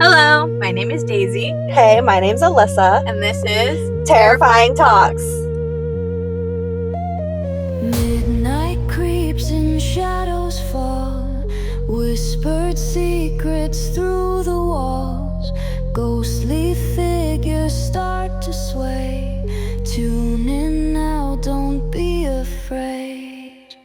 Hello, my name is Daisy, Hey, my name's Alyssa. and this is Terrifying Talks. Midnight creeps and shadows fall, whispered secrets through the walls. Ghostly figures start to sway. Tune in now, don't be afraid.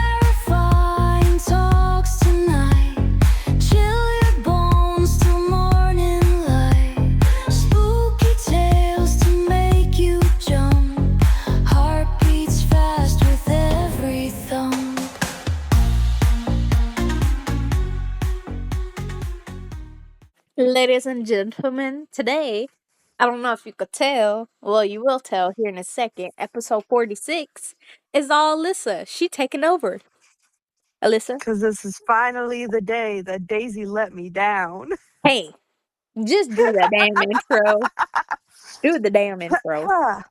Terrifying talks tonight. Chill your bones till morning light. Spooky tales to make you jump. Heart beats fast with every thump. ladies and gentlemen. Today, I don't know if you could tell. Well, you will tell here in a second. Episode 46 is all Alyssa. She taking over. Alyssa, Because this is finally the day that Daisy let me down. hey, just do the damn intro. Do the damn intro.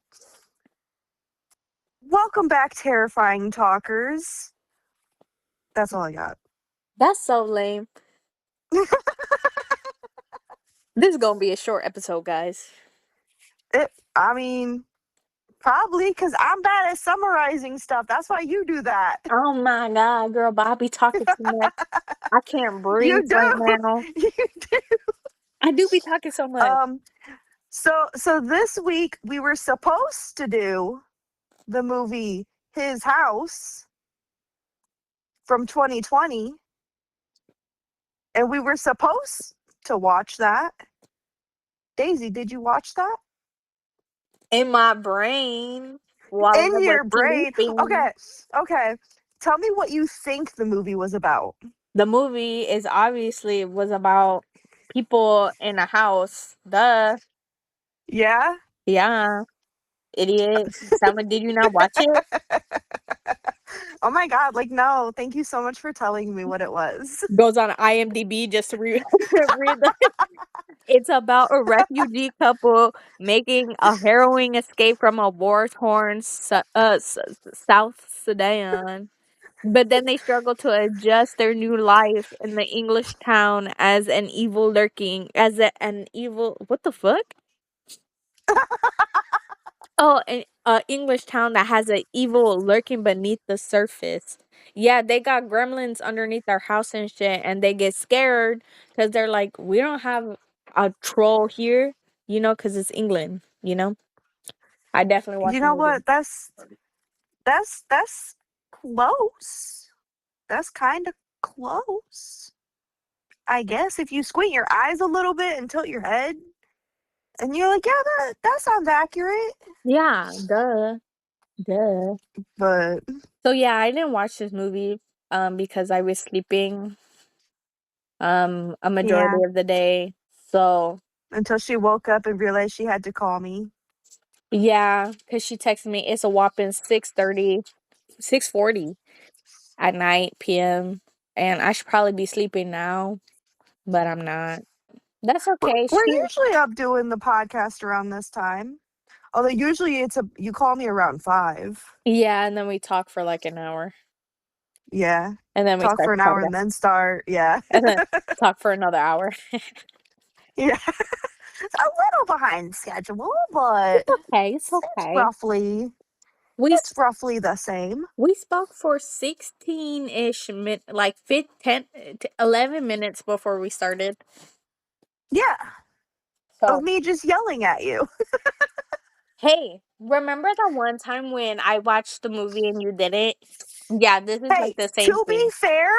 Welcome back, Terrifying Talkers. That's all I got. That's so lame. This is gonna be a short episode, guys. I mean, probably because I'm bad at summarizing stuff. That's why you do that. Oh my god, girl, but I be talking too much. I can't breathe You right do. now. You do. I do be talking so much. So this week we were supposed to do the movie His House from 2020, and we were supposed to watch that. Daisy, did you watch that? In my brain while I In was your brain. sleeping. Okay. Tell me what you think the movie was about. The movie is obviously was about people in a house. Duh. Yeah? Yeah. Idiot. Someone did you not watch it? Oh my god, like no, thank you so much for telling me what it was. Goes on IMDb just to read the It's about a refugee couple making a harrowing escape from a war-torn South Sudan. But then they struggle to adjust their new life in the English town as an evil lurking as an evil what the fuck? Oh, an English town that has an evil lurking beneath the surface. Yeah, they got gremlins underneath their house and shit, and they get scared because they're like, we don't have a troll here, because it's England. I definitely watched You the know movie. what? That's close. That's kind of close. I guess if you squint your eyes a little bit and tilt your head, and you're like, yeah, that sounds accurate. Yeah, duh, duh. But So yeah, I didn't watch this movie because I was sleeping a yeah, majority of the day. So until she woke up and realized she had to call me. yeah, because she texted me it's a whopping 6:40 at night PM, and I should probably be sleeping now, but I'm not. That's okay. We're usually up doing the podcast around this time. Although usually you call me around 5. Yeah, and then we talk for like an hour, Yeah. and then we Talk start for the an hour and podcast, then start. Yeah. and then talk for another hour. Yeah. It's a little behind schedule, but Okay, it's it's okay. roughly We it's roughly the same. we spoke for 16-ish like 10 to 11 minutes before we started. Yeah. Of So me just yelling at you. hey, remember that one time when I watched the movie and you didn't? Yeah, this is like Hey, the same to be thing. fair,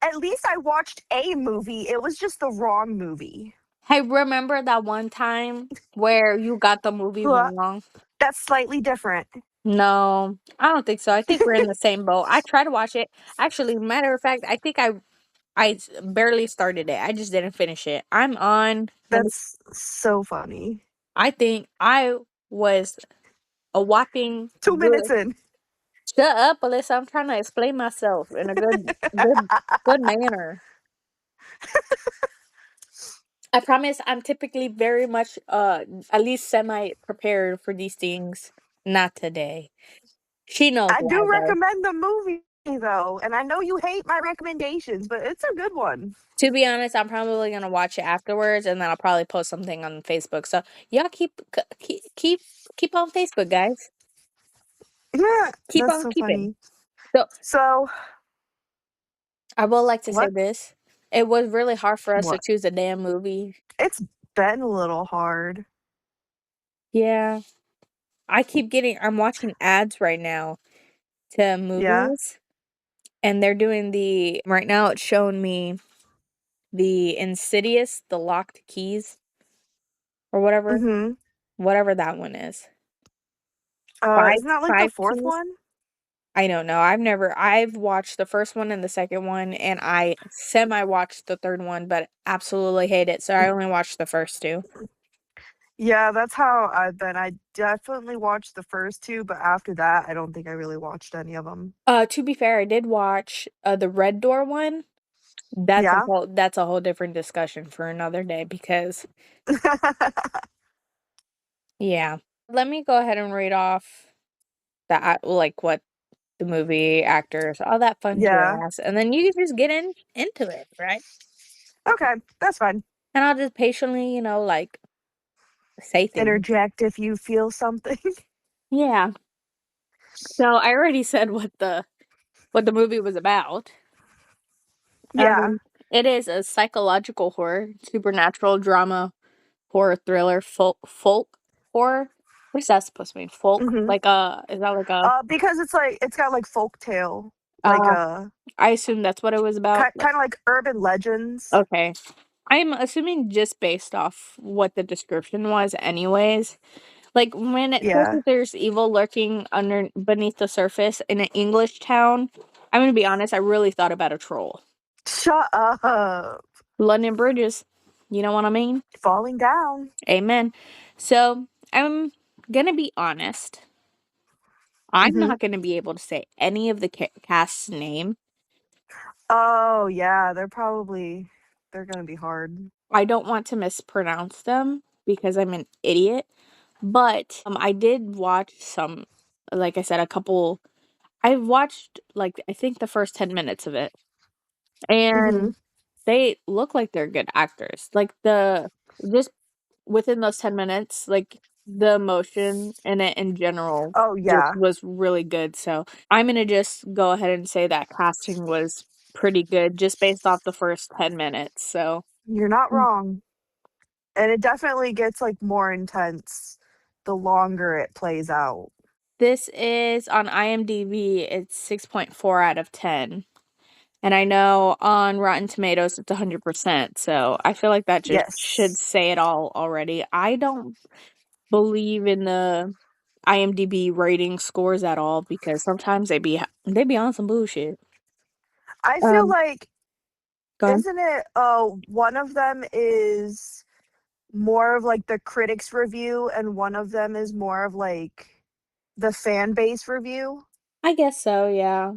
at least I watched a movie. It was just the wrong movie. Hey, remember that one time where you got the movie Huh, wrong? that's slightly different. No, I don't think so. I think we're in the same boat. I tried to watch it. Actually, matter of fact, I think I barely started it. I just didn't finish it. I'm on. That's so funny. I think I was a whopping 2 minutes good. in. Shut up, Alyssa. I'm trying to explain myself in a good manner. I promise I'm typically very much at least semi prepared for these things. Not today. She knows I why do though. recommend the movie though, and I know you hate my recommendations, but it's a good one. To be honest, I'm probably gonna watch it afterwards, and then I'll probably post something on Facebook. So y'all keep on Facebook, guys. Yeah, Keep that's on so keeping. funny. So So I would like to say what? this: it was really hard for us to What? choose a damn movie. It's been a little hard. Yeah, I'm watching ads right now to Yeah. movies, and they're doing the right now. It's showing me the Insidious, the Locked Keys, or Mhm. whatever that one is. Five Isn't that like the five fourth keys. one? I don't know. I've watched the first one and the second one, and I semi-watched the third one, but absolutely hate it, so I only watched the first two. Yeah, that's how I've been. I definitely watched the first two, but after that, I don't think I really watched any of them. To be fair, I did watch, the Red Door one. Yeah. That's a whole different discussion for another day because yeah. Let me go ahead and read off like, what the movie, actors, all that fun Yeah. jazz, and then you can just get into it, right? Okay, that's fine. And I'll just patiently, like, say things. Interject if you feel something. Yeah. So I already said what the movie was about. Yeah. It is a psychological horror, supernatural drama, horror thriller, folk horror. What is that supposed to mean? Folk? Mhm. Is that like a Because it's got like folk tale, like uh I assume that's what it was about. kind of like urban legends. Okay. I'm assuming just based off what the description was anyways. Like when it says Yeah. that there's evil lurking beneath the surface in an English town, I'm gonna be honest, I really thought about a troll. Shut up. London bridges. You know what I mean? Falling down. Amen. So I'm gonna be honest. I'm Mhm. not gonna be able to say any of the cast's name. Oh, yeah, they're gonna be hard. I don't want to mispronounce them because I'm an idiot. But I did watch some, like I said, a couple. I watched like I think the first 10 minutes of it, Mhm. and they look like they're good actors. Like the just within those 10 minutes, like the emotion in it in general Oh, just yeah. was really good. So I'm gonna just go ahead and say that casting was pretty good just based off the first 10 minutes. So You're not wrong. And it definitely gets like more intense the longer it plays out. this is on IMDb. It's 6.4 out of 10. And I know on Rotten Tomatoes it's 100%, so I feel like that just should Yes. say it all already. I don't believe in the IMDb rating scores at all because sometimes they be on some bullshit. I feel Um, like go on. isn't it one of them is more of like the critics review and one of them is more of like the fan base review? I guess so, yeah.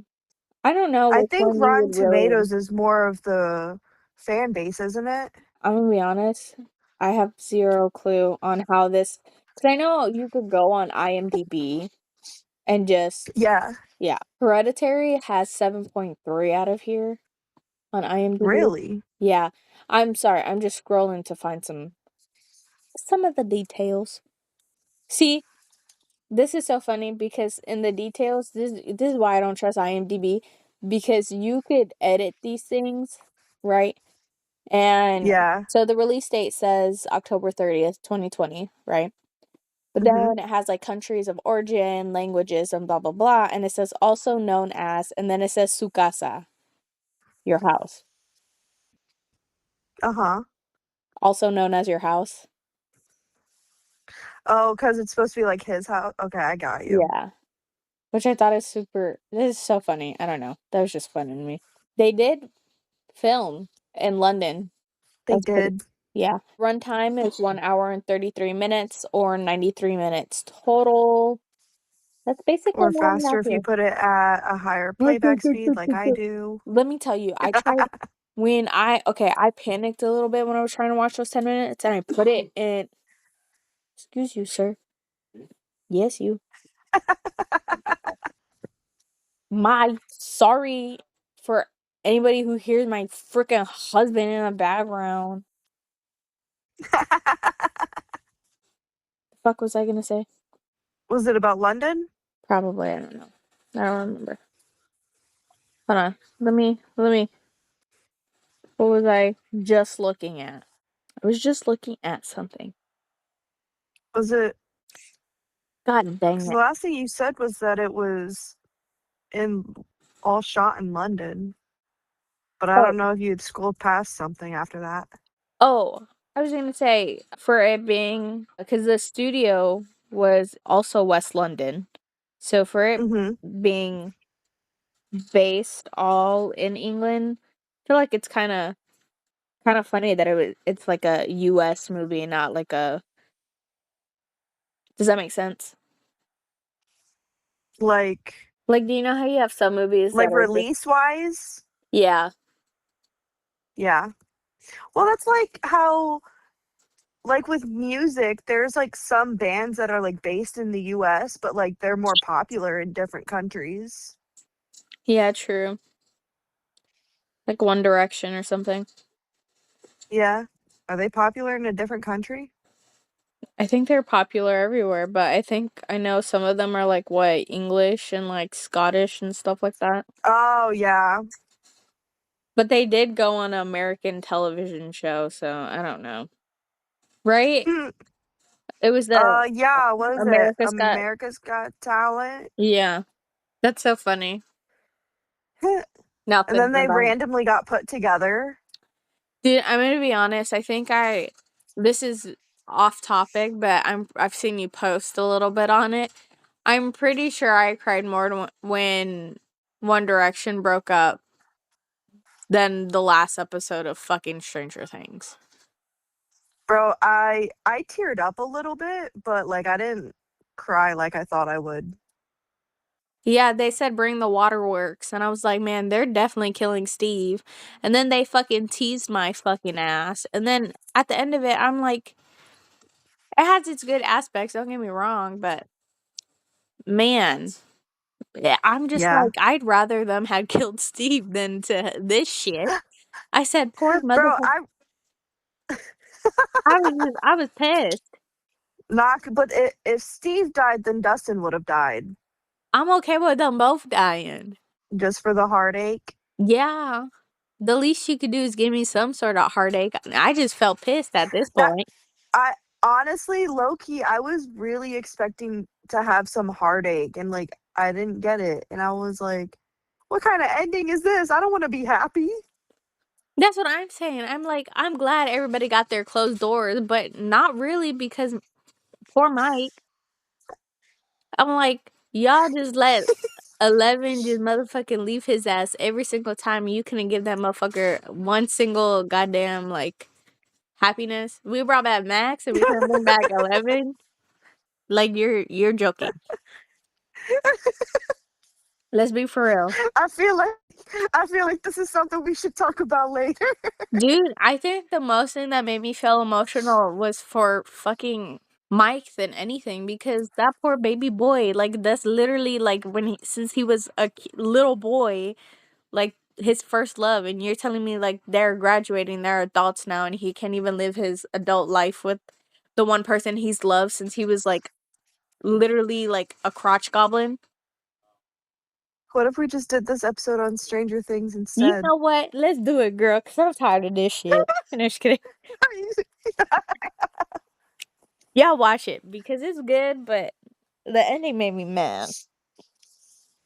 I don't know I which think one you Rotten would really. Tomatoes is more of the fan base, isn't it? I'm gonna be honest, I have zero clue on how this, because I know you could go on IMDb and just, Yeah. yeah. Hereditary has 7.3 out of here on IMDb. Really? Yeah. I'm sorry, I'm just scrolling to find some of the details. See, this is so funny because in the details, this is why I don't trust IMDb, because you could edit these things, right? And Yeah. so the release date says October 30th, 2020, right? But Mhm. then it has like countries of origin, languages, and blah blah blah, and it says also known as, and then it says su casa, your house, Uh-huh. also known as your house. Oh, cuz it's supposed to be like his house. Okay, I got you. Yeah. Which I thought is super. This is so funny. I don't know. That was just fun to me. They did film in London. They That's pretty. did. Yeah. Runtime is 1 hour and 33 minutes or 93 minutes total. That's basically Or what we faster have if you here. put it at a higher playback speed like I do. Let me tell you, I tried I panicked a little bit when I was trying to watch those 10 minutes and I put it in. Excuse you, sir. Yes, you. My sorry for anybody who hears my freaking husband in the background. The fuck was I gonna say? Was it about London? Probably, I don't know. I don't remember. Hold on. Let me. What was I just looking at? I was just looking at something. Was it? God dang Because the it. last thing you said was that it was in all shot in London, but I Oh. don't know if you had scrolled past something after that. Oh, I was gonna say for it being because the studio was also West London, so for it Mm-hmm. being based all in England, I feel like it's kind of funny that it's like a U.S. movie, not like a. Does that make sense? Like, Like, do you know how you have some movies that like are just release wise, yeah, yeah. Well, that's like how, like with music, there's like some bands that are like based in the US, but like they're more popular in different countries. yeah, true. Like One Direction or something. Yeah. Are they popular in a different country? I think they're popular everywhere, but I think I know some of them are like what English and like Scottish and stuff like that. Oh, yeah. But they did go on an American television show, so I don't know. Right? Hmm. It was the Yeah, what is it? America's Got. America's Got Talent. Yeah. That's so funny. And Now then thinking they about it. randomly got put together. Dude, I'm gonna be honest, I think this is off topic, but I've seen you post a little bit on it. I'm pretty sure I cried more when One Direction broke up than the last episode of fucking Stranger Things. Bro, I teared up a little bit, but like I didn't cry like I thought I would. Yeah, they said bring the waterworks, and I was like, man, they're definitely killing Steve. And then they fucking teased my fucking ass. And then at the end of it, I'm like, it has its good aspects, don't get me wrong, but man, I'm just Yeah. like, I'd rather them had killed Steve than to this shit. I said, poor Bro, motherfucker. I was pissed. not but if Steve died, then Dustin would have died I'm okay with them both dying. just for the heartache. Yeah. The least she could do is give me some sort of heartache. I just felt pissed at this That point. I honestly, low key, I was really expecting to have some heartache and like I didn't get it. And I was like, what kind of ending is this? I don't want to be happy. That's what I'm saying. I'm like, I'm glad everybody got their closed doors, but not really because poor Mike. I'm like, y'all just let 11 just motherfucking leave his ass every single time. You couldn't give that motherfucker one single goddamn like happiness. We brought back Max and we couldn't bring back 11. Like you're joking. Let's be for real. I feel like I feel like this is something we should talk about later. Dude, I think the most thing that made me feel emotional was for fucking Mike than anything because that poor baby boy, like that's literally like since he was a little boy, like his first love, and you're telling me like they're graduating, they're adults now, and he can't even live his adult life with the one person he's loved since he was like literally like a crotch goblin. What if we just did this episode on Stranger Things You instead? know what? Let's do it, girl, because I'm tired of this shit. I'm just kidding. Y'all watch it because it's good, but the ending made me mad.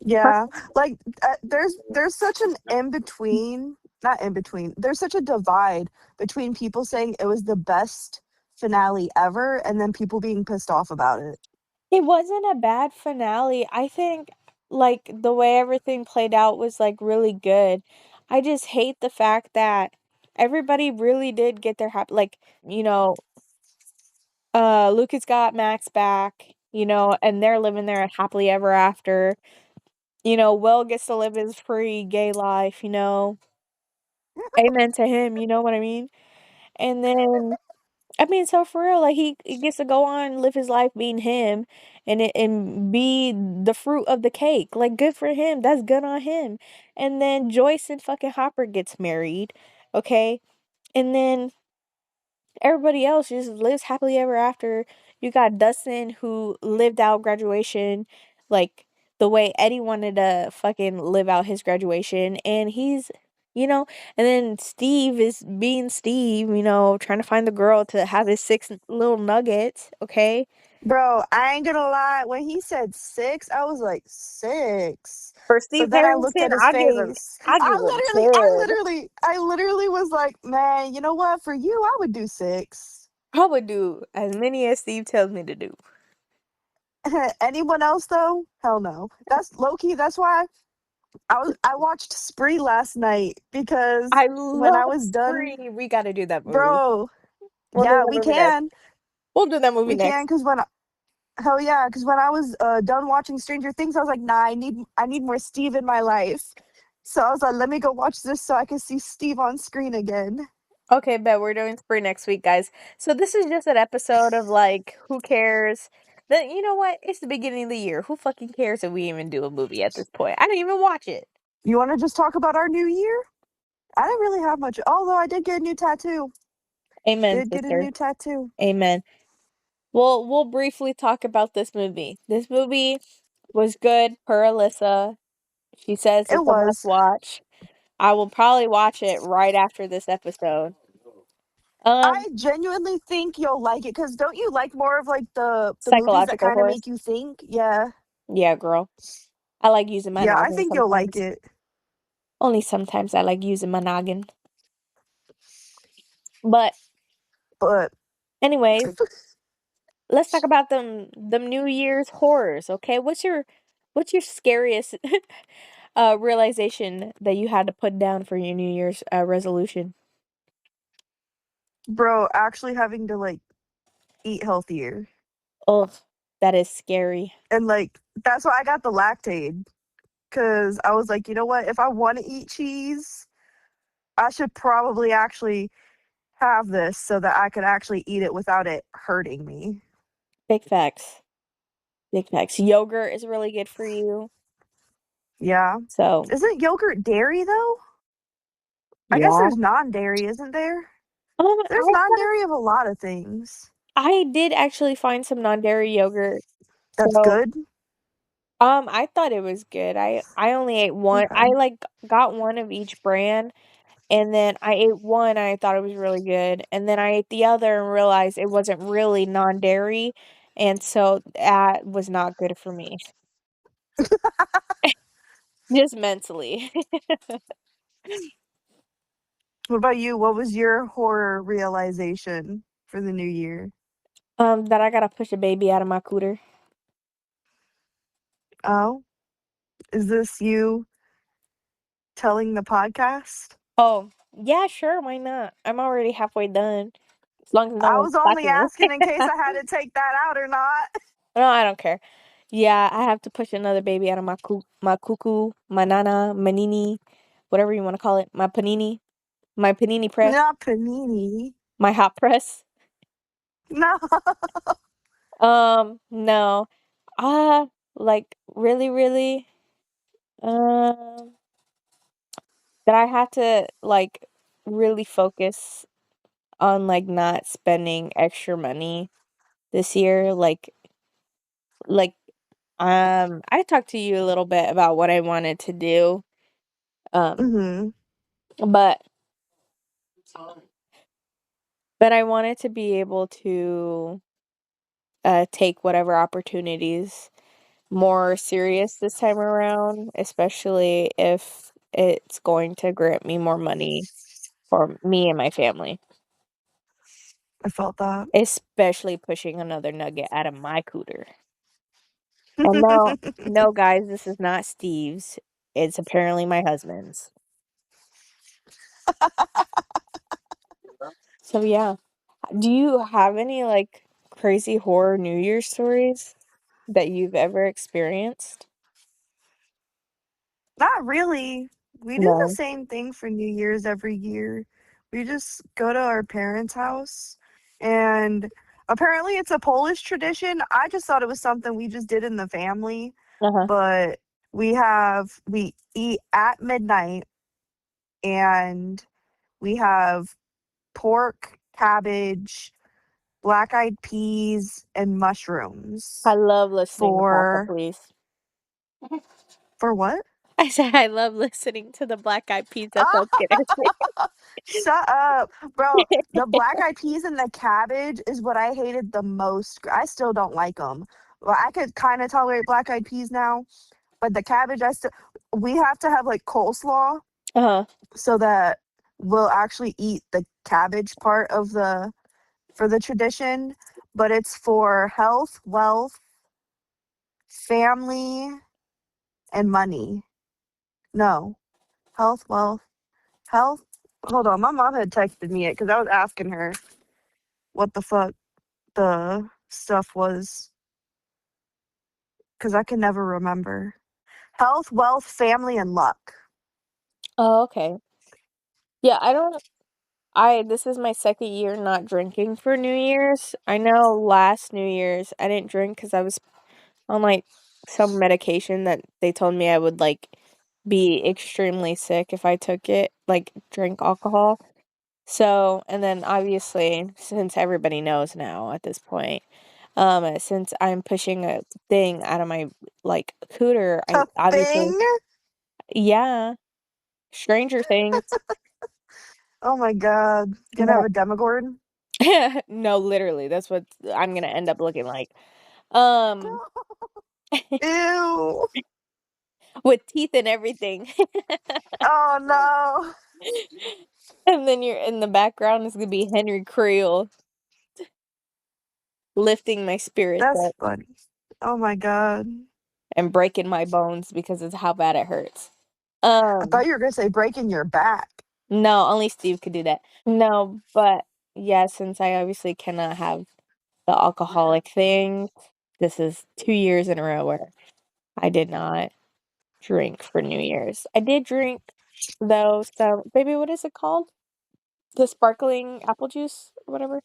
Yeah, like there's such an in between, not in between. There's such a divide between people saying it was the best finale ever, and then people being pissed off about it. It wasn't a bad finale. I think like the way everything played out was like really good. I just hate the fact that everybody really did get their happy like, you know, Lucas got Max back, and they're living there happily ever after. Will gets to live his free gay life. Amen to him, you know what I mean? And then I mean, so for real, like he gets to go on and live his life being him and be the fruit of the cake. Like good for him. That's good on him. And then Joyce and fucking Hopper gets married, okay? And then everybody else just lives happily ever after. You got Dustin who lived out graduation like the way Eddie wanted to fucking live out his graduation, and he's you know, and then Steve is being Steve, trying to find the girl to have his six little nuggets, okay? Bro, I ain't gonna lie. When he said six, I was like, six. For So Steve then I looked Harrington, at his face. I give him 10. I literally was like, man, you know what? For you, I would do six. I would do as many as Steve tells me to do. Anyone else though? Hell no. That's low key. That's why I watched Spree last night because I when I love was done, Spree. We gotta do that movie. bro. We'll do Yeah, that movie next. We'll do that movie we can. next. Because when hell yeah, because when I was done watching Stranger Things, I was like, nah, I need more Steve in my life. So I was like, let me go watch this so I can see Steve on screen again. Okay, bet we're doing Spree next week, guys. So this is just an episode of like, who cares? Then you know what? It's the beginning of the year. Who fucking cares if we even do a movie at this point? I don't even watch it. You want to just talk about our new year? I didn't really have much, although I did get a new tattoo. Amen, Did get a sister. new tattoo. Amen. Well, we'll briefly talk about this movie. This movie was good per Alyssa. She says It it's a must was. watch. I will probably watch it right after this episode. Um, I genuinely think you'll like it because don't you like more of like the movies that Psychological kind of horror. make you think? Yeah. Yeah, girl. I like using my Yeah, I noggin think you'll like sometimes. it. Only sometimes I like using my noggin. But But anyways, let's talk about them New Year's horrors, okay? What's your scariest realization that you had to put down for your New Year's resolution? bro, actually having to like eat healthier. Oh, that is scary. And like that's why I got the lactate. Cause I was like, you know what? If I want to eat cheese, I should probably actually have this so that I could actually eat it without it hurting me. Big facts. Big facts. Yogurt is really good for you. Yeah. So, Isn't yogurt dairy though? I guess yeah. there's non-dairy, isn't there? There's I non-dairy of a lot of things. I did actually find some non-dairy yogurt. That's So, good. I thought it was good. I only ate one. I Okay. like got one of each brand, and then I ate one and I thought it was really good. And then I ate the other and realized it wasn't really non-dairy, and so that was not good for me. Just mentally. What about you? What was your horror realization for the new year? That I gotta push a baby out of my cooter. Oh, is this you telling the podcast? Oh, yeah, sure, why not? I'm already halfway done. As long as no I one's was only clapping me. asking in case I had to take that out or not. No, I don't care. Yeah, I have to push another baby out of my cuckoo, my nana, my nini, whatever you want to call it, my panini press, Not panini. my hot press. No. No. Like really, really, um, that I had to like really focus on like not spending extra money this year. Like, I talked to you a little bit about what I wanted to do. Um, Hmm. but But I wanted to be able to, take whatever opportunities more serious this time around, especially if it's going to grant me more money for me and my family, I felt that. especially pushing another nugget out of my cooter. And no, no, guys, this is not Steve's. It's apparently my husband's. So yeah. Do you have any like crazy horror New Year stories that you've ever experienced? Not really. We do the No. same thing for New Year's every year. We just go to our parents' house And apparently it's a Polish tradition. I just thought it was something we just did in the family, Uh-huh. but we eat at midnight, and we have pork, cabbage, black-eyed peas, and I mushrooms love listening to Black Eyed for Peas. what? I said I love listening to the Black Eyed Peas. That's so Ah, scared. shut up, bro. The black-eyed peas and the cabbage is what I hated the most. I still don't like them. Well, I could kind of tolerate black-eyed peas now, but the cabbage, I still. We have to have like coleslaw Uh-huh. so that we'll actually eat the cabbage part of the for the tradition, but it's for health, wealth, family, and money. No, health, wealth, health. Hold on, my mom had texted me it because I was asking her what the fuck the stuff was because I can never remember. Health, wealth, family, and luck. Oh, okay. Yeah, I don't I this is my second year not drinking for New Year's. I know last New Year's I didn't drink because I was on, like, some medication that they told me I would, like, be extremely sick if I took it, like, drank alcohol. So and then, obviously, since everybody knows now at this point, since I'm pushing a thing out of my, like, cooter, I A obviously thing? Yeah, Stranger Things. Oh my god. Gonna have a demogorgon? No, literally, that's what I'm gonna end up looking like. Um, Ew. with teeth and everything. Oh no. And then you're in the background is gonna be Henry Creel lifting my spirits That's up funny. Oh my god. and breaking my bones because of how bad it hurts. I thought Um, you were gonna say breaking your back. no, only Steve could do that. No, but yeah, since I obviously cannot have the alcoholic thing, this is 2 years in a row where I did not drink for New Year's. I did drink though some baby, what is it called? The sparkling apple juice or whatever?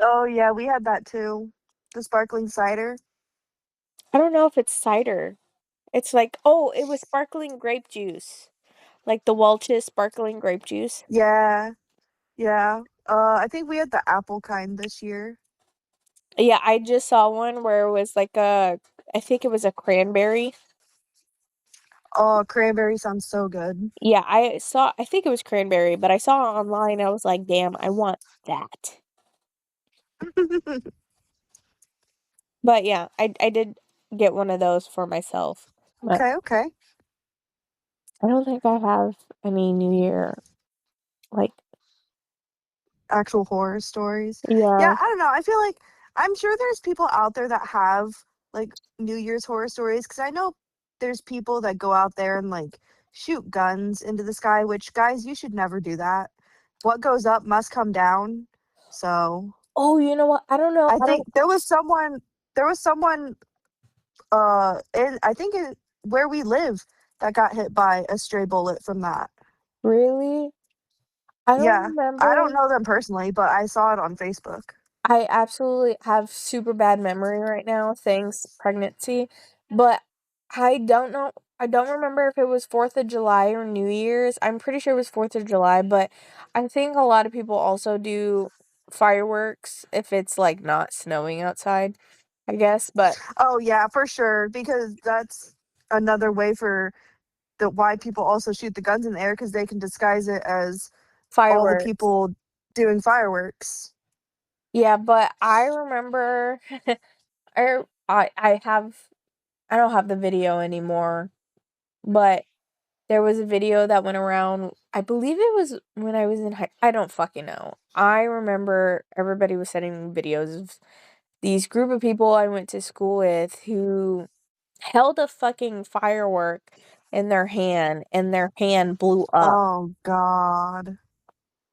Oh yeah, we had that too. The sparkling cider. I don't know if it's cider. It's like oh, it was sparkling grape juice. Like the Welch's sparkling grape juice. Yeah. Yeah. I think we had the apple kind this year. Yeah, I just saw one where it was like a I think it was a cranberry. Oh, cranberry sounds so good. Yeah, I think it was cranberry, but I saw it online, I was like, "Damn, I want that." But yeah, I did get one of those for myself. But Okay, okay. I don't think I have any New Year, like Actual horror stories. Yeah, yeah. I don't know. I feel like I'm sure there's people out there that have like New Year's horror stories because I know there's people that go out there and like shoot guns into the sky, which guys, you should never do that. What goes up must come down. So Oh, you know what? I don't know. I I don't think there was someone in I think in where we live that got hit by a stray bullet from that. really. I don't Yeah. I remember. don't know them personally, but I saw it on Facebook. I absolutely have super bad memory right now, thanks pregnancy. But I don't remember if it was 4th of July or New Year's. I'm pretty sure it was 4th of July, but I think a lot of people also do fireworks if it's like not snowing outside, I guess, but Oh yeah, for sure. Because that's another way for the why people also shoot the guns in the air because they can disguise it as all the fireworks. people doing fireworks. Yeah, but I remember I have I don't have the video anymore, but there was a video that went around, I believe it was when I was in high I don't fucking know. I remember everybody was sending videos of these group of people I went to school with who held a fucking firework in their hand and their hand blew up. Oh God.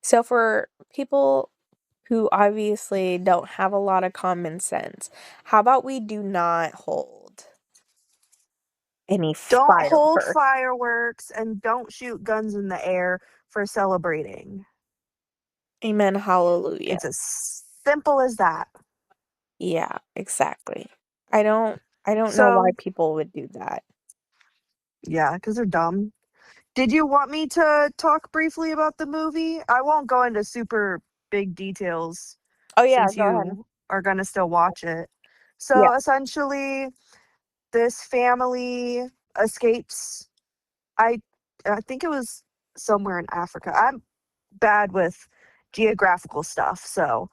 So for people who obviously don't have a lot of common sense, how about we do not hold any Don't hold fireworks? fireworks and don't shoot guns in the air for celebrating. Amen, hallelujah. It's a sin. Simple as that. Yeah, exactly. I don't know why So, people would do that. yeah, because they're dumb. Did you want me to talk briefly about the movie? I won't go into super big details Oh yeah, since go ahead. you are going to still watch it. Yeah. So, essentially, this family escapes. I I think it was somewhere in Africa. I'm bad with geographical stuff, so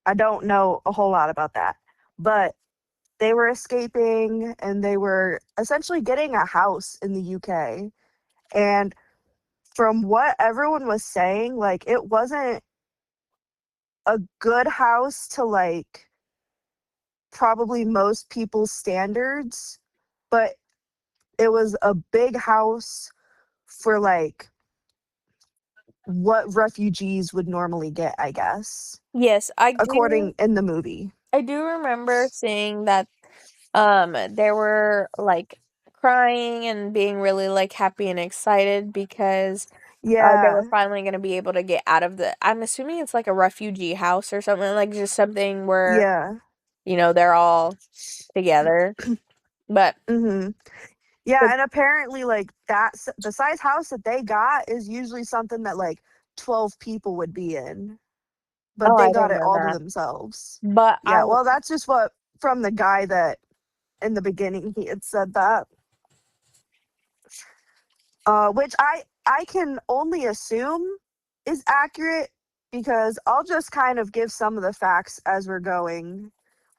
I don't know a whole lot about that. But they were escaping and they were essentially getting a house in the UK. And from what everyone was saying, like it wasn't a good house to like probably most people's standards, but it was a big house for like what refugees would normally get, I guess, Yes, according in the movie. I do remember seeing that they were like crying and being really like happy and excited because they were Yeah, finally going to be able to get out of the I'm assuming it's like a refugee house or something, like just something where yeah. they're all together. But Mhm. Yeah, and apparently like the size house that they got is usually something that like 12 people would be in, but oh, they I got didn't it know all to that. themselves. But I Yeah, well that's just what from the guy that in the beginning he had said that. Which I can only assume is accurate because I'll just kind of give some of the facts as we're going.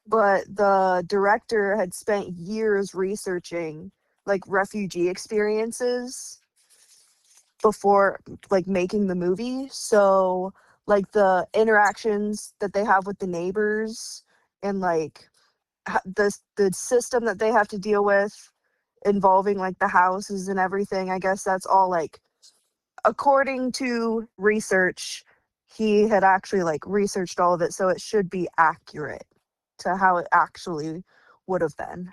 But the director had spent years researching like refugee experiences before like making the movie. So like the interactions that they have with the neighbors and like the system that they have to deal with involving like the houses and everything. I guess that's all like according to research. He had actually like researched all of it, so it should be accurate to how it actually would have been.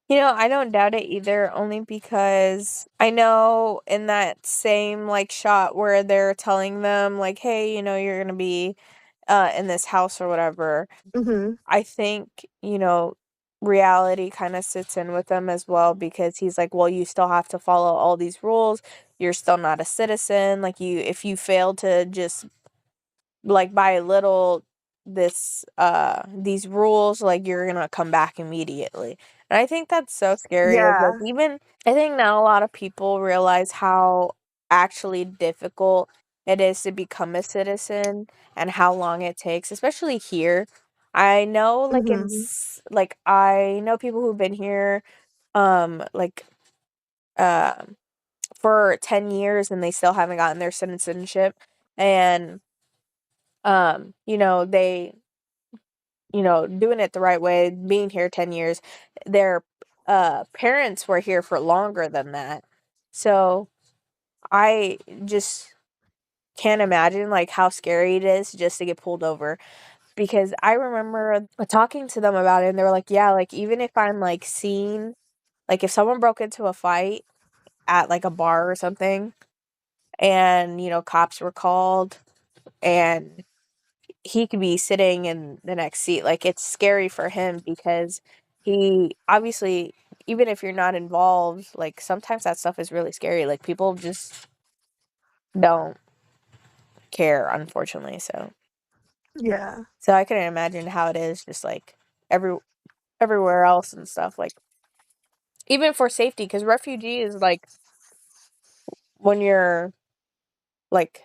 I don't doubt it either, only because I know in that same like shot where they're telling them like, "Hey, you're gonna be in this house or whatever." Hmm. I think, reality kind of sits in with them as well because he's like, "Well, you still have to follow all these rules. You're still not a citizen. Like if you fail to just like by little these rules, like you're gonna come back immediately." And I think that's so scary. Like Yeah. even I think now a lot of people realize how actually difficult it is to become a citizen and how long it takes, especially here. I know like Hmm. like I know people who've been here like um for 10 years and they still haven't gotten their citizenship. And they, doing it the right way, being here 10 years, their parents were here for longer than that. So I just can't imagine like how scary it is just to get pulled over because I remember talking to them about it and they were like, yeah, like even if I'm like seen, like if someone broke into a fight at like a bar or something and cops were called and he could be sitting in the next seat. Like it's scary for him because he obviously, even if you're not involved, like sometimes that stuff is really scary. Like people just don't care, unfortunately. Yeah. So I couldn't imagine how it is just like everywhere else and stuff. Like even for safety, because refugee is like when you're like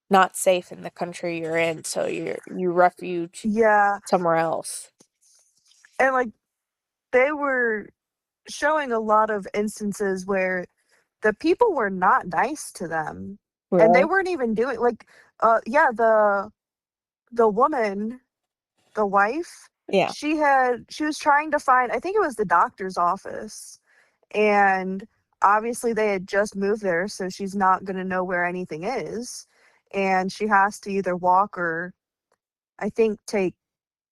not safe in the country you're in, so you refuge Yeah. somewhere else. And like they were showing a lot of instances where the people were not nice to them and they Really? weren't even doing like yeah, the woman, the wife, Yeah. she was trying to find, I think it was the doctor's office, and obviously they had just moved there, so she's not going to know where anything is, and she has to either walk or I think take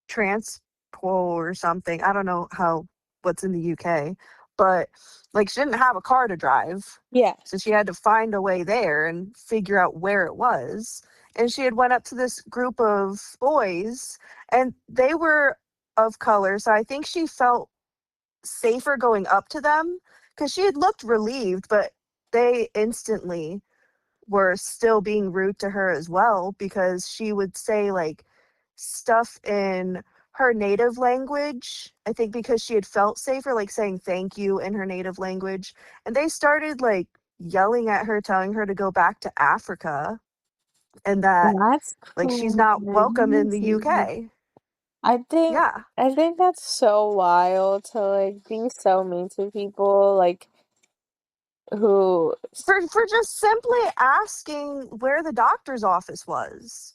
transport or something. I don't know how what's in the UK, but like she didn't have a car to drive. Yeah. So she had to find a way there and figure out where it was. and she had went up to this group of boys, and they were of color, so I think she felt safer going up to them because she had looked relieved, but they instantly were still being rude to her as well because she would say like stuff in her native language. I think because she had felt safer, like saying thank you in her native language. And they started like yelling at her, telling her to go back to Africa and that That's like she's not welcome in the crazy. UK. I think Yeah. I think that's so wild to like be so mean to people like who For just simply asking where the doctor's office was.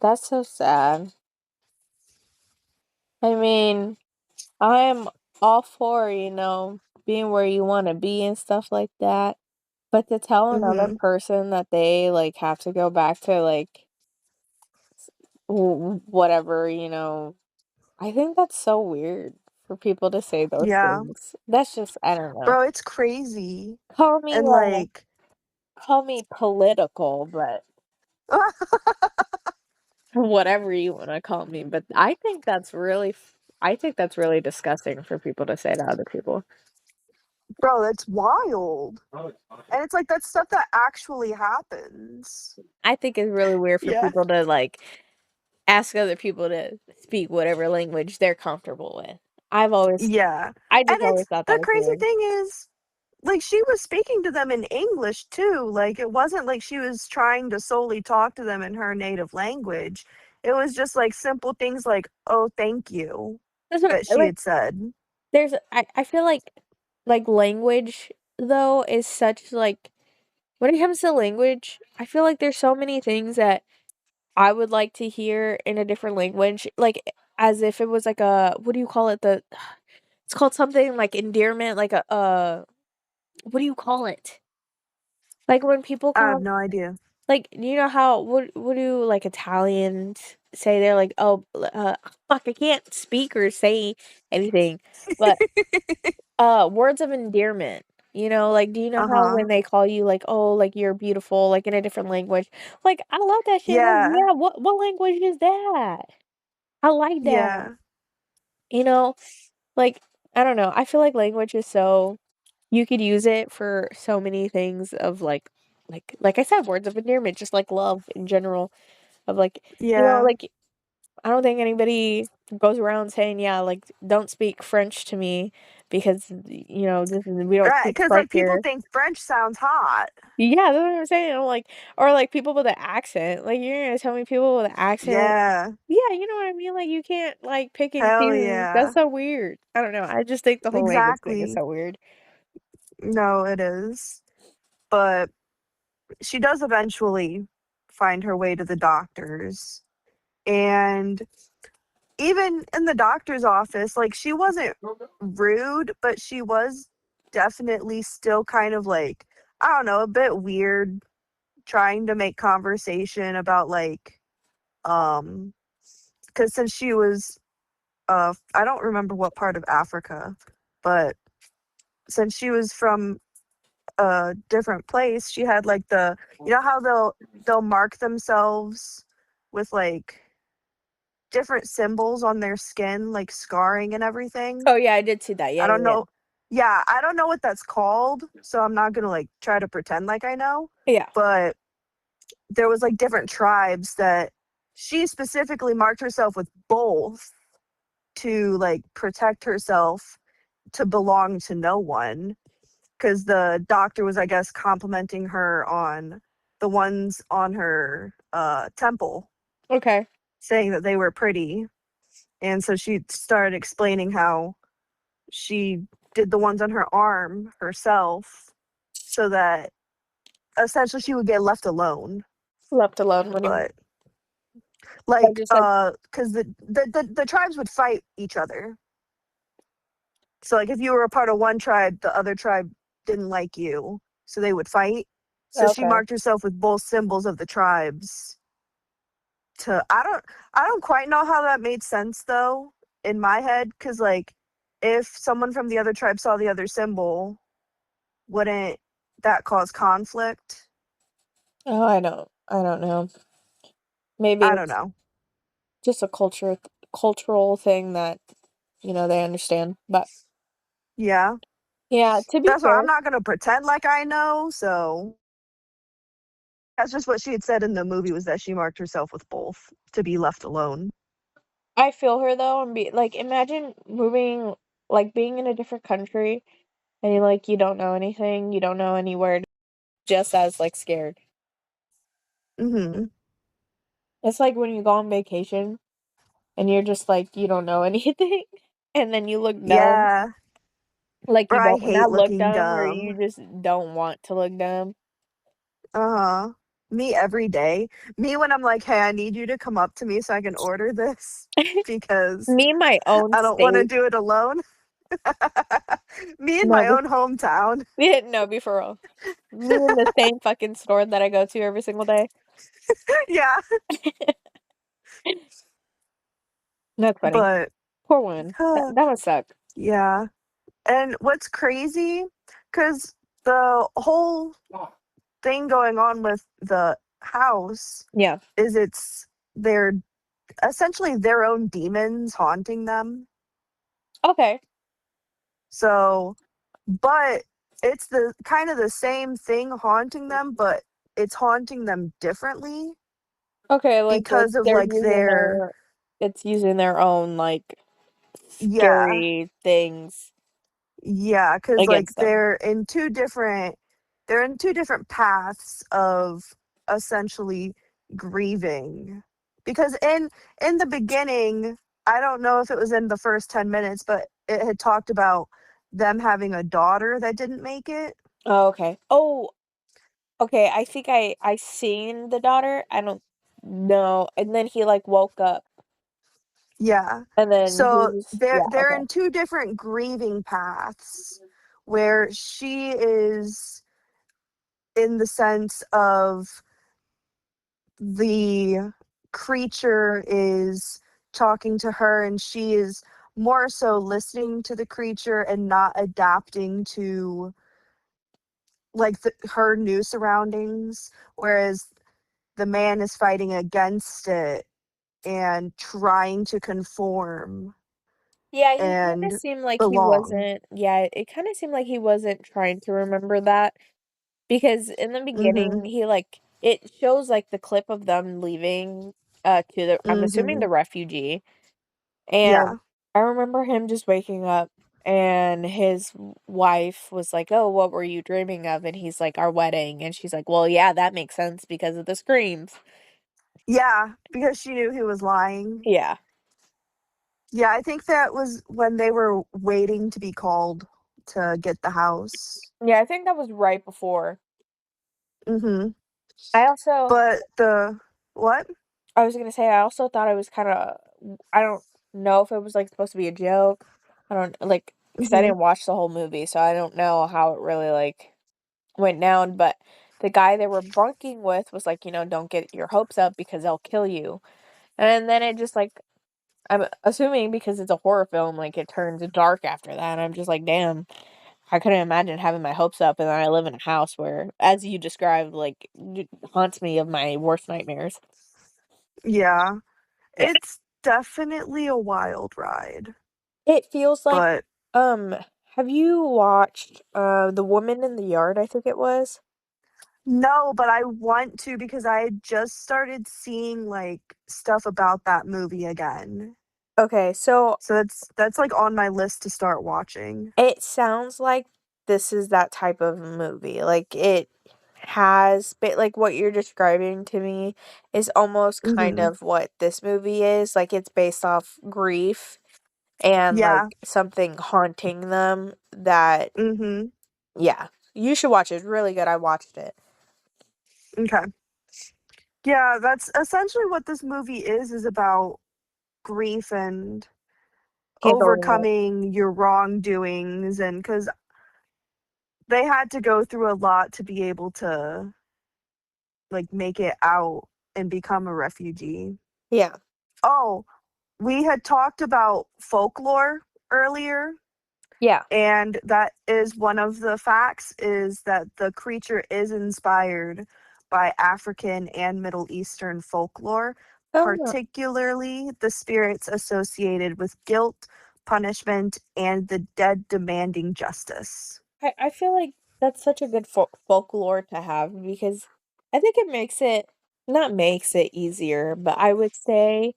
that's so sad. I mean, I'm all for, being where you want to be and stuff like that. But to tell another Mhm. person that they like have to go back to like whatever, I think that's so weird for people to say those Yeah. things. That's just I don't know. Bro, it's crazy. Call me And like call me political, but whatever you want to call me, but I think that's really disgusting for people to say to other people. bro, that's wild. And it's like that's stuff that actually happens. I think it's really weird for Yeah. people to like ask other people to speak whatever language they're comfortable with. Yeah. I And just it's always thought that the was crazy weird. thing is like she was speaking to them in English too. Like it wasn't like she was trying to solely talk to them in her native language. It was just like simple things like, "Oh, thank you," that she Like had said. I feel like language though is such like when it comes to language, I feel like there's so many things that I would like to hear in a different language, like as if it was like a what do you call it? It's called something like endearment, like a what do you call it? Like when people I have come no idea. like you know how what do like Italians say? They're like, "Oh, fuck, I can't speak or say anything." But words of endearment. Like do you know how Uh-huh. when they call you like, "Oh, like you're beautiful," like in a different language? Like I love that shit. Like, Yeah. yeah, what language is that? I like that. Yeah. You know? Like, I don't know. I feel like language is so you could use it for so many things of like I said, words of endearment, just like love in general. Of like, Yeah. like I don't think anybody goes around saying, yeah, like don't speak French to me because we don't Right, speak cuz French like people here. think French sounds hot. Yeah, that's what I'm saying. I'm like, or like people with an accent. Like you're gonna tell me people with an accent. Yeah. Yeah, you know what I mean? Like you can't like pick and Hell choose. That's yeah. so weird. I don't know. I just think the whole language thing is Exactly. so weird. No, it is. But she does eventually find her way to the doctor's. And even in the doctor's office, like she wasn't rude, but she was definitely still kind of like, I don't know, a bit weird trying to make conversation about like, because since she was, I don't remember what part of Africa, but since she was from a different place, she had like you know how they'll mark themselves with like different symbols on their skin, like scarring and everything. Oh yeah, I did see that. I Yeah, don't yeah, know. Yeah, I don't know what that's called, so I'm not gonna like try to pretend like I know. yeah. Yeah. But there was like different tribes that she specifically marked herself with both to like protect herself to belong to no one because the doctor was, I guess, complimenting her on the ones on her temple, Okay. saying that they were pretty. And so she started explaining how she did the ones on her arm herself so that essentially she would get left alone. Left alone when you But I like just like because the tribes would fight each other. So like if you were a part of one tribe, the other tribe didn't like you, so they would fight. So she okay. marked herself with both symbols of the tribes to I don't quite know how that made sense though in my head cuz like if someone from the other tribe saw the other symbol, wouldn't that cause conflict? Oh, I don't know. Maybe I don't it's know. just a cultural thing that, they understand. But Yeah. yeah, to be That's why I'm fair, not going to pretend like I know. So that's just what she had said in the movie, was that she marked herself with both to be left alone. I feel her though, and be like, imagine moving, like being in a different country, and you don't know anything, you don't know anywhere, just as like scared. Mhm. It's like when you go on vacation and you're just like you don't know anything, and then you look dumb, Yeah. like Or you I don't hate not look looking dumb, or you dumb. just don't want to look dumb. Uh-huh. Me every day. Me when I'm like, "Hey, I need you to come up to me so I can order this because Me, my own I don't want to state. do it alone." Me in No, my own hometown. yeah, no, be for real. Me in the same fucking store that I go to every single day. Yeah. That's funny. But Poor woman. That must suck. yeah. And what's crazy, cuz the whole thing going on with the house Yeah. is they're essentially their own demons haunting them. Okay. So, but it's the kind of the same thing haunting them, but it's haunting them differently Okay, like because of they're like using their it's using their own like yeah, scary things yeah, cuz like against them. they're in two different paths of essentially grieving. Because in the beginning, I don't know if it was in the first 10 minutes, but it had talked about them having a daughter that didn't make it. Oh, okay. Oh, okay. I think I seen the daughter. I don't know. And then he like woke up Yeah. and then he So was they're yeah, they're okay. in two different grieving paths where she is in the sense of the creature is talking to her and she is more so listening to the creature and not adapting to like her new surroundings, whereas the man is fighting against it and trying to conform Yeah, he kinda and seemed like he belong. wasn't yeah, it kinda seemed like he wasn't trying to remember that because in the beginning, Mhm. he, like it shows, like, the clip of them leaving, to the I'm assuming the Mhm. refugee, and Yeah. I remember him just waking up, and his wife was like, "Oh, what were you dreaming of?" And he's like, "Our wedding," and she's like, "Well, yeah, that makes sense because of the screams." Yeah, because she knew he was lying. Yeah. Yeah, I think that was when they were waiting to be called to get the house. Yeah, I think that was right before. Mhm. I also But the what? I was gonna say I also thought it was kinda I don't know if it was, like, supposed to be a joke. I don't like, cause I Mhm. didn't watch the whole movie, so I don't know how it really, like, went down, but the guy they were bunking with was like, "Don't get your hopes up because they'll kill you." And then it just, like I'm assuming because it's a horror film, like, it turns dark after that, and I'm just like, "Damn, I couldn't imagine having my hopes up, and then I live in a house where, as you described, like, haunts me of my worst nightmares." Yeah. Yeah. It's definitely a wild ride. It feels like But um, have you watched, The Woman in the Yard, I think it was? no, but I want to because I had just started seeing like stuff about that movie again. Okay, so So that's like on my list to start watching. it sounds like this is that type of movie, like, it has bit like, what you're describing to me is almost kind Mhm. of what this movie is, like, it's based off grief and, like, Yeah. something haunting them that Mhm. yeah, you should watch it, it's really good, I watched it. Okay. Yeah, that's essentially what this movie is about grief and Handling it. overcoming your wrongdoings, and cuz they had to go through a lot to be able to like make it out and become a refugee. Yeah, Oh, we had talked about folklore earlier, yeah. and that is one of the facts, is that the creature is inspired by African and Middle Eastern folklore, Oh, particularly the spirits associated with guilt, punishment, and the dead demanding justice. I feel like that's such a good folklore to have because I think it makes it not makes it easier, but I would say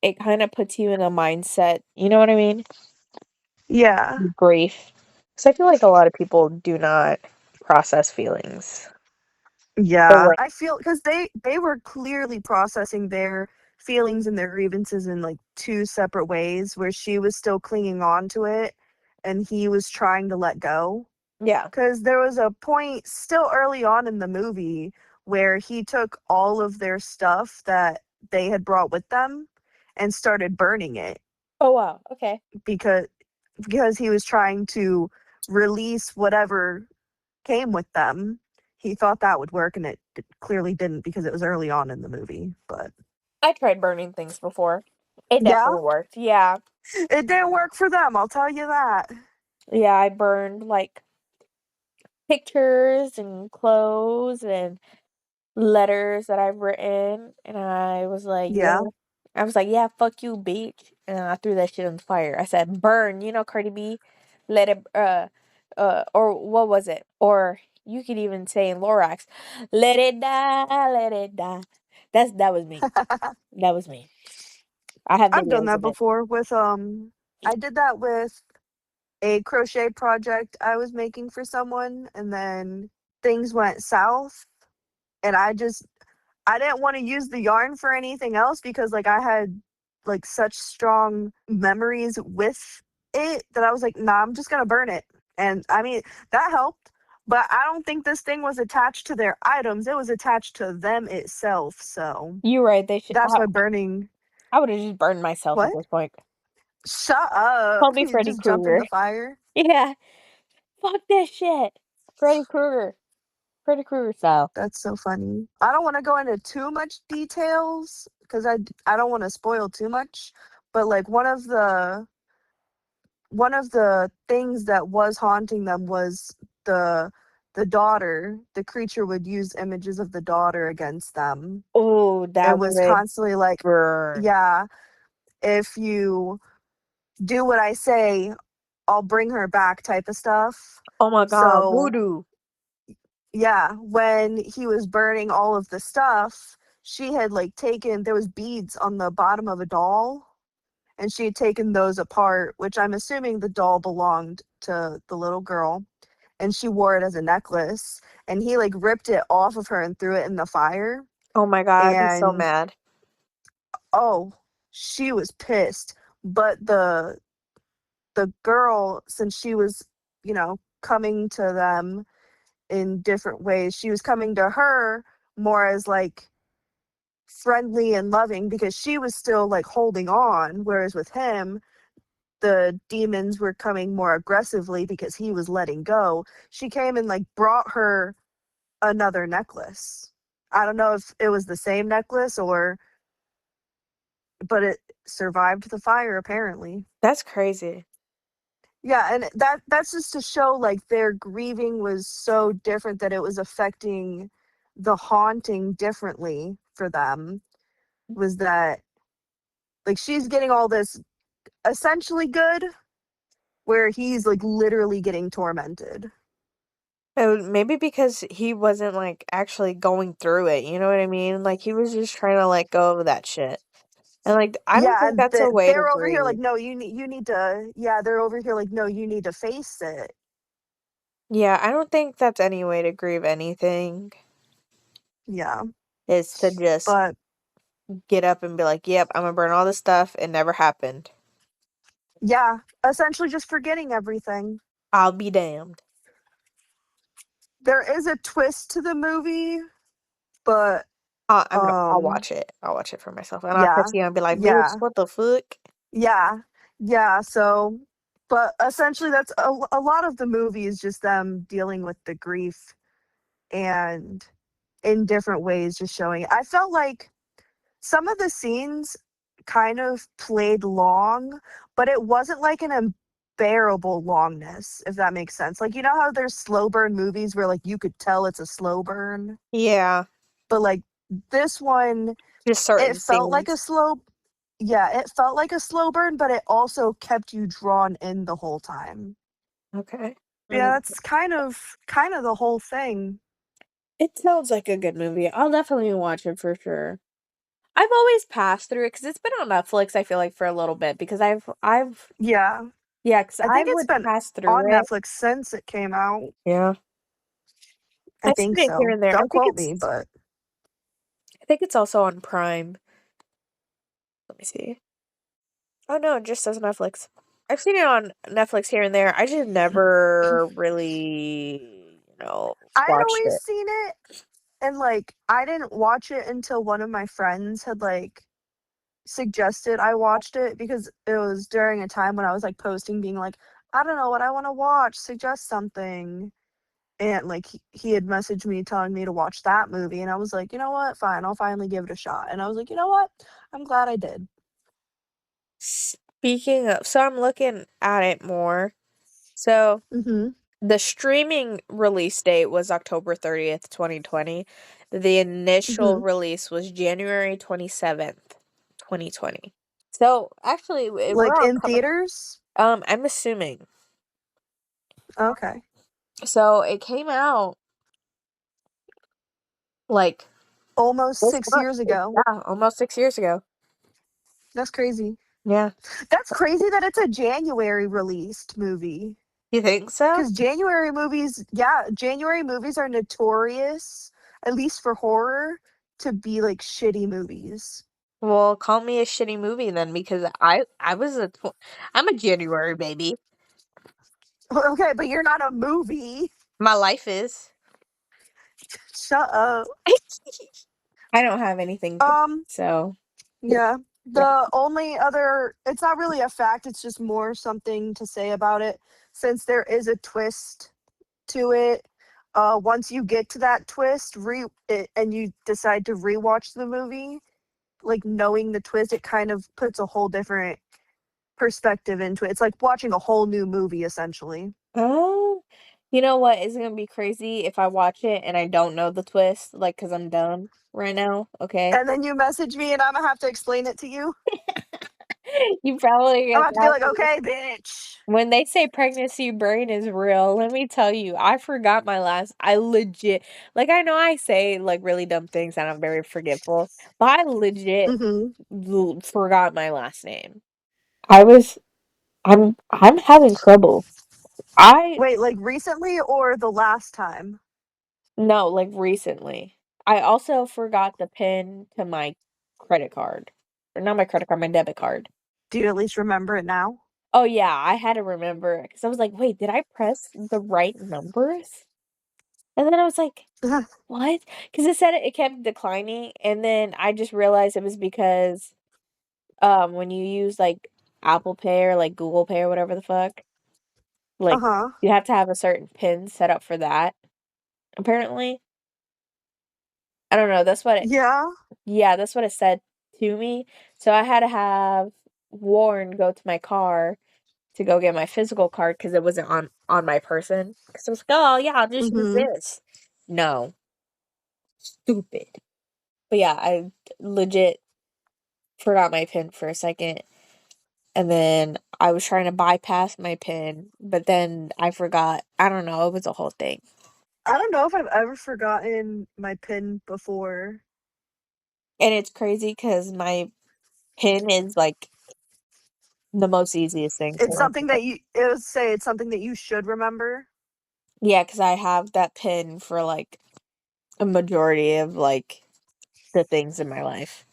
it kind of puts you in a mindset. You know what I mean? Yeah. Grief. Because I feel like a lot of people do not process feelings the Yeah, way. I feel because they were clearly processing their feelings and their grievances in like two separate ways, where she was still clinging on to it and he was trying to let go. Yeah. Because there was a point still early on in the movie where he took all of their stuff that they had brought with them and started burning it Oh wow. Okay. because he was trying to release whatever came with them. He thought that would work, and it clearly didn't because it was early on in the movie. But I tried burning things before. It yeah, definitely worked. Yeah. it didn't work for them. I'll tell you that. Yeah, I burned like pictures and clothes and letters that I've written, and Yeah. I was like, "Yeah, fuck you, bitch," and I threw that shit on the fire. I said, "Burn," you know, Cardi B, let it, or what was it? Or you could even say in Lorax, "Let it die, let it die." That was me. That was me. I have I've done videos that of it. before with I did that with a crochet project I was making for someone, and then things went south, and I didn't want to use the yarn for anything else because like I had like such strong memories with it that I was like, nah, I'm just gonna burn it. And I mean that helped, but I don't think this thing was attached to their items. It was attached to them itself. So You're right. They should. that's why burning. I would have just burned myself at What? this point. Shut up. Call me You Freddy just jump in Krueger. the fire. Yeah. Fuck that shit. Freddy Krueger. Freddy Krueger style. That's so funny. I don't want to go into too much details because I don't want to spoil too much. But like one of the things that was haunting them was the the daughter. The creature would use images of the daughter against them Oh, and that was would constantly like, burn. yeah, if you do what I say, I'll bring her back type of stuff. Oh my god, So voodoo. yeah, when he was burning all of the stuff, she had like taken there was beads on the bottom of a doll, and she had taken those apart, which I'm assuming the doll belonged to the little girl, and she wore it as a necklace, and he like ripped it off of her and threw it in the fire. Oh my god, I'd be so And mad. oh, she was pissed. But the girl, since she was, coming to them in different ways, she was coming to her more as like friendly and loving because she was still like holding on, whereas with him the demons were coming more aggressively because he was letting go. She came and like brought her another necklace. I don't know if it was the same necklace or, but it survived the fire apparently. That's crazy. Yeah, and that's just to show like their grieving was so different that it was affecting the haunting differently for them. Was that like she's getting all this essentially good where he's like literally getting tormented. Maybe because he wasn't like actually going through it, you know what I mean? Like he was just trying to let go of that shit. And like I don't Yeah, think and that's a way to they're over here like, grieve. no, you need to. Yeah, they're over here like, no, you need to face it. Yeah, I don't think that's any way to grieve anything Yeah, is to just but get up and be like, "Yep, I'm gonna burn all this stuff. It never happened. yeah, essentially just forgetting everything. I'll be damned." There is a twist to the movie, but I'll um, watch it. I'll watch it for myself, and I'll yeah, text you and be like, "Bitch, yeah, what the fuck?" yeah, yeah. So, but essentially, that's a lot of the movie is just them dealing with the grief and in different ways, just showing it. I felt like some of the scenes kind of played long, but it wasn't like an bearable longness, if that makes sense. Like, you know how there's slow burn movies where like you could tell it's a slow burn, Yeah. but like this one, Just it certain felt like a scenes. slow yeah, it felt like a slow burn, but it also kept you drawn in the whole time. Okay. Yeah, that's kind of the whole thing. It sounds like a good movie. I'll definitely watch it for sure. I've always passed through it because it's been on Netflix, I feel like, for a little bit because Yeah. yeah, because I I think it's would been pass on through it. Netflix since it came out. Yeah. I I've think seen it here so. and there. Don't quote me, but I think it's also on Prime. Let me see. Oh no, it just says Netflix. I've seen it on Netflix here and there. I just never really, I had watched always it. seen it, and like I didn't watch it until one of my friends had like suggested I watched it, because it was during a time when I was like posting being like, I don't know what I want to watch, suggest something. And like he had messaged me telling me to watch that movie, and I was like, you know what, fine, I'll finally give it a shot. And I was like, you know what, I'm glad I did. Speaking of, so I'm looking at it more. So Mm-hmm. the streaming release date was October 30th, 2020. The initial Mm-hmm. release was January 27th, 2020. So actually, we're Like on in coming. theaters. I'm assuming. Okay. So it came out like Almost this 6 month. years ago. Yeah, almost 6 years ago. That's crazy. Yeah. That's crazy that it's a January released movie. You think so? Because January movies, yeah, January movies are notorious, at least for horror, to be like shitty movies. Well, call me a shitty movie then because I'm a January baby. Okay, but you're not a movie. My life is. Shut up. I don't have anything to, Um, so yeah. yeah. The only other, it's not really a fact, it's just more something to say about it. Since there is a twist to it, once you get to that twist, and you decide to rewatch the movie, like knowing the twist, it kind of puts a whole different perspective into it. It's like watching a whole new movie essentially. Oh, you know what is gonna be crazy if I watch it and I don't know the twist, like, because I'm dumb right now, okay? And then you message me and I'm gonna have to explain it to you. You probably I'm get gonna have to be that. like, okay, bitch. When they say pregnancy brain is real, let me tell you, I forgot my last. I legit, like, I know I say like really dumb things and I'm very forgetful, but I legit Hmm. forgot my last name. I was, I'm having trouble. I Wait, like recently or the last time? No, like recently. I also forgot the pin to my credit card. Or not my credit card, my debit card. Do you at least remember it now? Oh yeah, I had to remember because I was like, wait, did I press the right numbers? And then I was like, what? Because it said it kept declining, and then I just realized it was because when you use like Apple Pay or like Google Pay or whatever the fuck, like Uh-huh. you have to have a certain pin set up for that, apparently. I don't know, Yeah. yeah, that's what it said to me. So I had to have Warren go to my car to go get my physical card because it wasn't on my person. Because I was like, oh yeah, I'll just use Hmm. this. No, stupid. But yeah, I legit forgot my pin for a second, and then I was trying to bypass my pin, but then I forgot. I don't know. It was a whole thing, I don't know if I've ever forgotten my pin before. and it's crazy because my pin is like the most easiest thing to It's something remember. that it would say it's something that you should remember. Yeah, because I have that pin for like a majority of like the things in my life.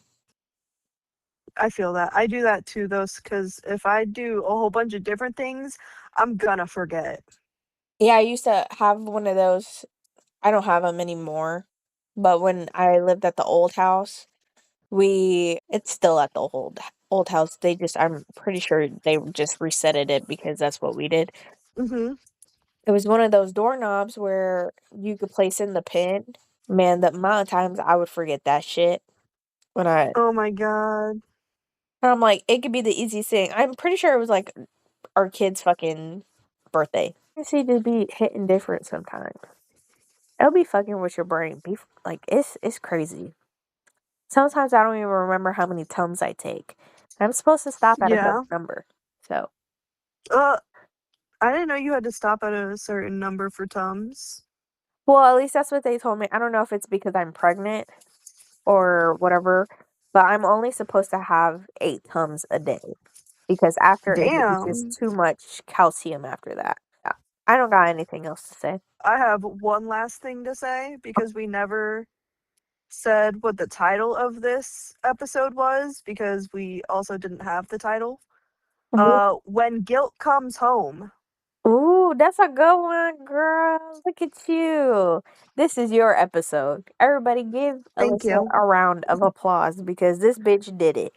I feel that. I do that too, though, because if I do a whole bunch of different things, I'm gonna forget. Yeah, I used to have one of those. I don't have them anymore. But when I lived at the old house, it's still at the old house. I'm pretty sure they just resetted it because that's what we did. Hmm. It was one of those doorknobs where you could place in the pin. Man, the amount of times I would forget that shit when Oh my god. I'm like, it could be the easiest thing. I'm pretty sure it was like our kid's fucking birthday. You see, to be hitting different sometimes. It'll be fucking with your brain. Like it's crazy. Sometimes I don't even remember how many Tums I take. I'm supposed to stop at a Yeah. certain number. So, I didn't know you had to stop at a certain number for Tums. well, at least that's what they told me. I don't know if it's because I'm pregnant or whatever, but I'm only supposed to have 8 Tums a day because after it it's just Damn. too much calcium after that. Yeah. I don't got anything else to say. I have one last thing to say because we never said what the title of this episode was because we also didn't have the title. When Guilt Comes Home. Ooh, that's a good one, girl. Look at you. This is your episode. Everybody give Thank Alyssa you. a round of applause because this bitch did it.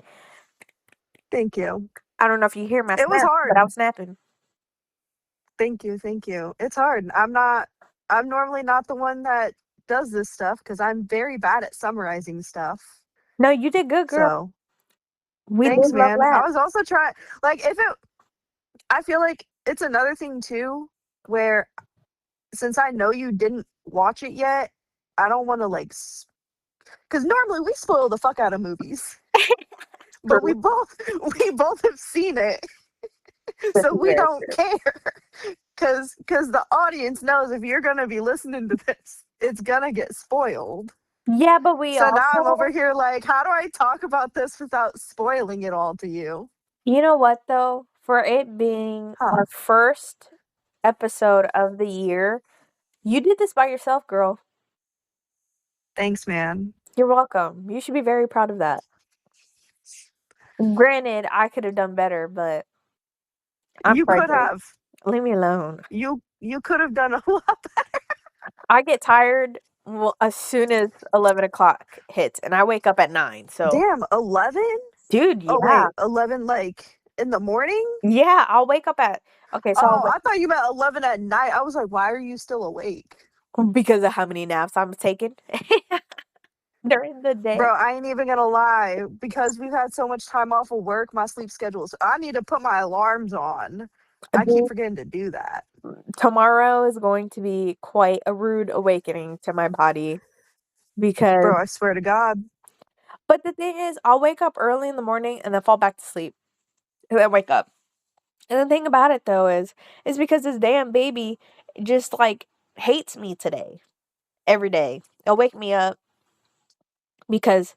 Thank you. I don't know if you hear my It was snap, but I hard. was snapping. Thank you. Thank you. It's hard. I'm normally not the one that does this stuff because I'm very bad at summarizing stuff. No, you did good, girl. So We did thanks, love man. I that. was also trying, like, I feel like it's another thing too, where since I know you didn't watch it yet, I don't want to, like, because normally we spoil the fuck out of movies, but we True. both, we both have seen it, This so is we very don't true. care. Because the audience knows if you're gonna be listening to this, it's gonna get spoiled. Yeah, but we So now I'm also, over here like, how do I talk about this without spoiling it all to you? you know what though? For it being Huh. our first episode of the year, you did this by yourself, girl. Thanks, man. You're welcome. You should be very proud of that. Granted, I could have done better, but I'm You could pregnant. have. Leave me alone. You could have done a lot. I get tired as soon as 11 o'clock hits, and I wake up at 9. So, Damn, 11? dude, Oh yeah, wait, 11 like in the morning? yeah, I'll wake up at okay. So Oh, I thought you meant 11 at night. I was like, why are you still awake? because of how many naps I'm taking during the day. Bro, I ain't even gonna lie. Because we've had so much time off of work, my sleep schedules. I need to put my alarms on. I keep Dude, forgetting to do that. tomorrow is going to be quite a rude awakening to my body because. Bro, I swear to God. But the thing is, I'll wake up early in the morning and then fall back to sleep, and then wake up. And the thing about it though is because this damn baby just like hates me today. Every day. It'll wake me up because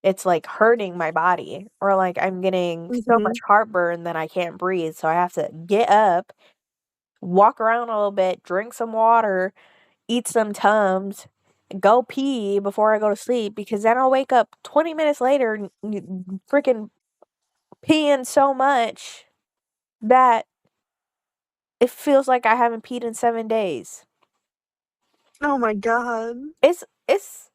it's like hurting my body or like I'm getting so Mm-hmm. much heartburn that I can't breathe. So I have to get up, walk around a little bit, drink some water, eat some Tums, go pee before I go to sleep because then I'll wake up 20 minutes later freaking peeing so much that it feels like I haven't peed in 7 days. Oh my God. It's it's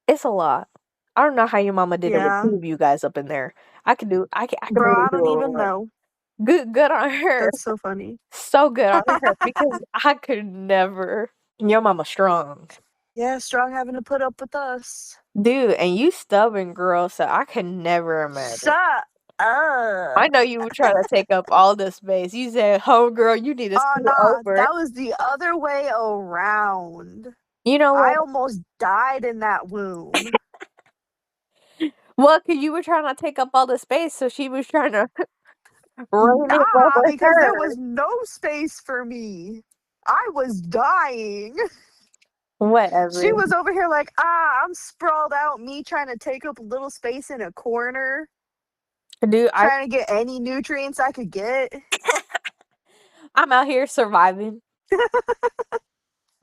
it's a lot. I don't know how your mama did it with Yeah. 2 of you guys up in there. I can Bro, barely I do don't it with even 1. know. Good on her. That's so funny. So good on her because I could never. Your mama strong. Yeah, strong having to put up with us. Dude, and you stubborn girl, so I could never imagine. Shut I up. know you were trying to take up all the space. You said, "Oh girl, you need to Oh, scoot nah, over." that was the other way around. You know I what? almost died in that womb. Well, 'cause you were trying to take up all the space, so she was trying to rein it Nah, over because there her. was no space for me. I was dying. She Whatever. was over here like, I'm sprawled out, me trying to take up a little space in a corner, Dude, trying to get any nutrients I could get. I'm out here surviving.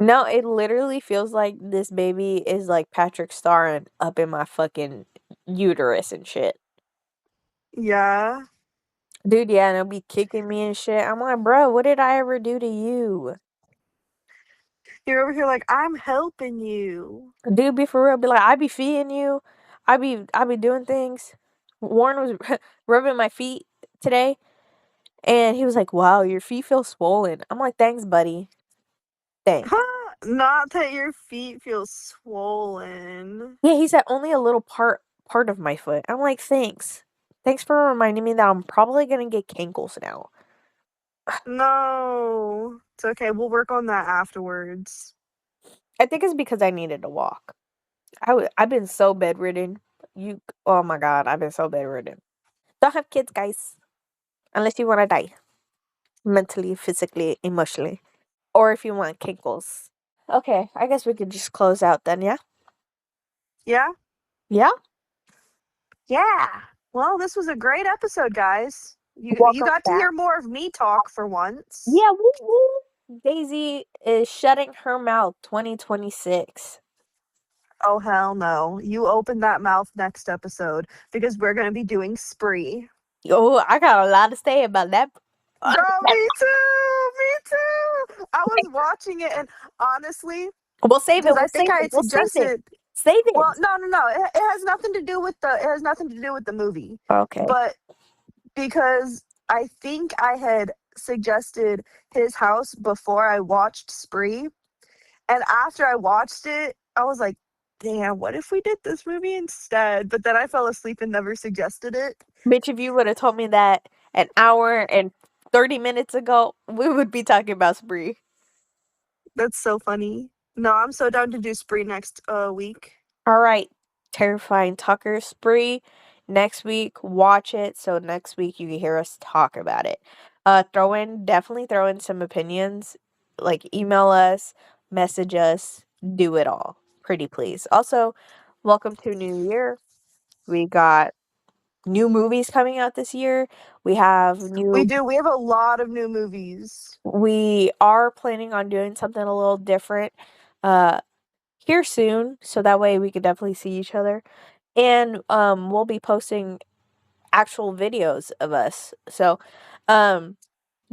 No, it literally feels like this baby is like Patrick Starring up in my fucking uterus and shit. Yeah. Dude, yeah, and it'll be kicking me and shit. I'm like, bro, what did I ever do to you? You're over here like, I'm helping you. Dude, be for real. Be like, I be feeding you. I be doing things. Warren was rubbing my feet today, and he was like, "Wow, your feet feel swollen." I'm like, "Thanks, buddy. Thanks." Not that your feet feel swollen. Yeah, he said only a little part of my foot. I'm like, "Thanks." Thanks for reminding me that I'm probably gonna get cankles now. No, it's okay. We'll work on that afterwards. I think it's because I needed to walk. I've been so bedridden. Oh my god, I've been so bedridden. Don't have kids, guys, unless you want to die mentally, physically, emotionally, or if you want cankles. Okay, I guess we could just close out then. Yeah. Yeah? Yeah. Yeah. Well, this was a great episode, guys. You Welcome got to back. hear more of me talk for once. Yeah. Woo woo. Daisy is shutting her mouth. 2026. Oh hell no. You open that mouth next episode because we're gonna be doing Spree. Oh, I got a lot to say about that. Girl, me too. Me too. I was watching it and honestly, We'll save it. because I We'll think save I it. had We'll save it. suggested. Save Well, it. no. It has nothing to do with the Okay. but because I think I had suggested his house before I watched Spree, and after I watched it, I was like, "Damn, what if we did this movie instead?" But then I fell asleep and never suggested it. Bitch, if you would have told me that an hour and 30 minutes ago, we would be talking about Spree. That's so funny. No, I'm so down to do Spree next week. All right. Terrifying Tucker Spree. Next week, watch it. So next week you can hear us talk about it. Definitely throw in some opinions. Like email us, message us, do it all. Pretty please. Also, welcome to New Year. We got new movies coming out this year. We have We new do. We have a lot of new movies. we are planning on doing something a little different uh here soon, so that way we could definitely see each other. And we'll be posting actual videos of us. So um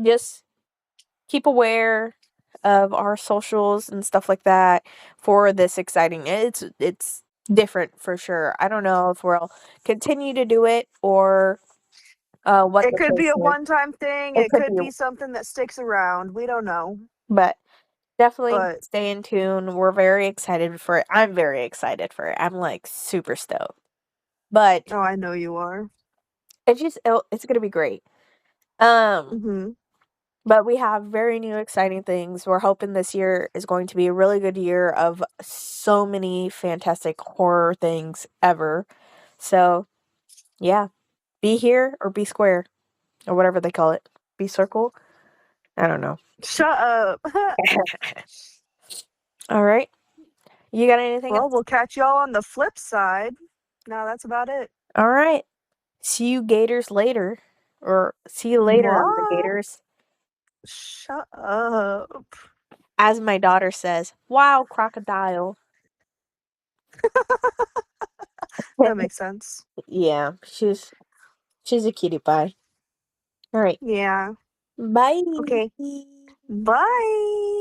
just keep aware of our socials and stuff like that for this exciting. It's different for sure. I don't know if we'll continue to do it or what It the could be case a is. one-time thing. It It could could be, be something that sticks around. We don't know. but definitely But stay in tune. We're very excited for it. I'm very excited for it. I'm like super stoked. But oh, I know you are. it's gonna be great. Um, Hmm. but we have very new exciting things. We're hoping this year is going to be a really good year of so many fantastic horror things ever. So yeah, be here or be square or whatever they call it. Be circle. I don't know. Shut up. All right. You got anything Well, else? we'll catch y'all on the flip side. No, that's about it. All right. See you gators later. Or see you later, What? alligators. Shut up. As my daughter says, wow, crocodile. That makes sense. Yeah, she's a cutie pie. All right. Yeah. Bye. Okay. Bye.